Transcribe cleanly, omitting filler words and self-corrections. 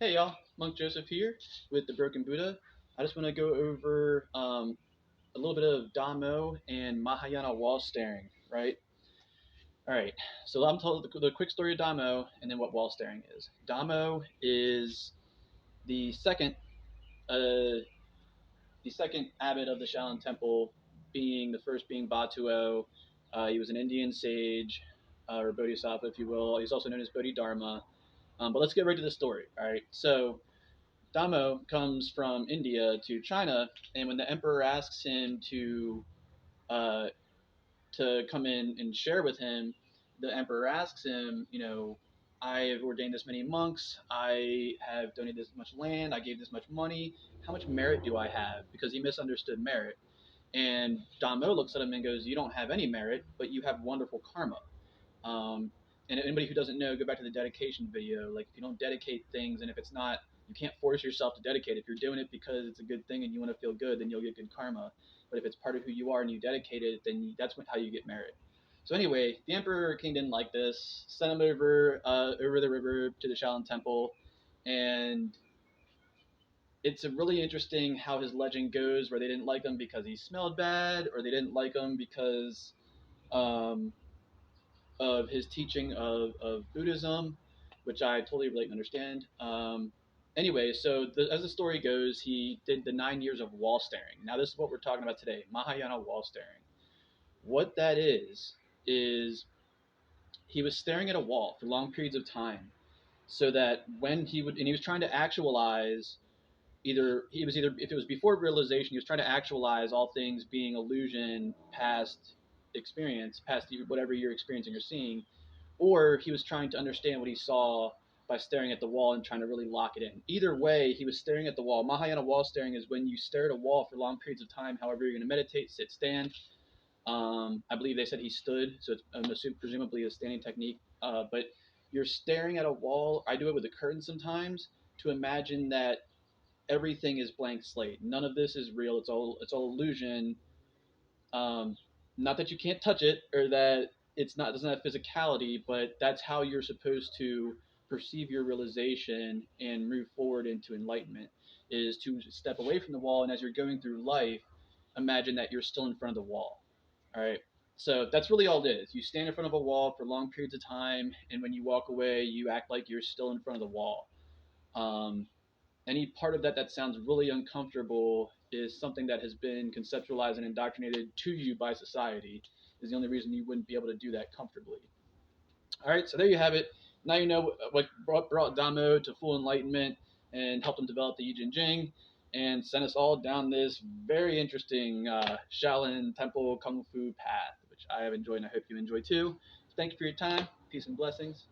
Hey y'all, Monk Joseph here with the Broken Buddha. I just want to go over a little bit of Damo and Mahayana wall staring, right? All right, so I'm told the quick story of Damo and then what wall staring is. Damo is the second, uh, the second abbot of the Shaolin Temple, being the first being Batuo. He was an Indian sage, or Bodhisattva, if you will. He's also known as Bodhidharma. But let's get right to the story. All right, so Damo comes from India to China, and when the emperor asks him uh, to come in and share with him, the emperor asks him, I have ordained this many monks, I have donated this much land, I gave this much money. How much merit do I have? Because he misunderstood merit. And Damo looks at him and goes, "You don't have any merit, but you have wonderful karma." Um, and anybody who doesn't know, go back to the dedication video. Like, if you don't dedicate things, and if it's not, you can't force yourself to dedicate. If you're doing it because it's a good thing and you want to feel good, then you'll get good karma. But if it's part of who you are and you dedicate it, then that's how you get merit. So anyway, the Emperor King didn't like this. Sent him over the river to the Shaolin Temple, and it's a really interesting how his legend goes, where they didn't like him because he smelled bad, or they didn't like him because um, of his teaching of Buddhism, which I totally relate and understand. Anyway, so as the story goes, he did the 9 years of wall staring. Now, this is what we're talking about today, Mahayana wall staring. What that is he was staring at a wall for long periods of time, so that and he was trying to actualize either if it was before realization, he was trying to actualize all things being illusion, past experience, past whatever you're experiencing or seeing, or he was trying to understand what he saw by staring at the wall and trying to really lock it in. Either way, he was staring at the wall. Mahayana wall staring is when you stare at a wall for long periods of time, however you're going to meditate, sit, stand. I believe they said he stood, so it's presumably a standing technique. But you're staring at a wall. I do it with a curtain sometimes to imagine that everything is blank slate. None of this is real. It's all illusion. Um, Not that you can't touch it or that it's not doesn't have physicality, but that's how you're supposed to perceive your realization and move forward into enlightenment. Is to step away from the wall, and as you're going through life, imagine that you're still in front of the wall. All right. So that's really all it is. You stand in front of a wall for long periods of time, and when you walk away, you act like you're still in front of the wall. Um, any part of that sounds really uncomfortable is something that has been conceptualized and indoctrinated to you by society, is the only reason you wouldn't be able to do that comfortably. All right, so there you have it. Now you know what brought Damo to full enlightenment and helped him develop the Yi Jing and sent us all down this very interesting Shaolin Temple Kung Fu path, which I have enjoyed and I hope you enjoy too. Thank you for your time. Peace and blessings.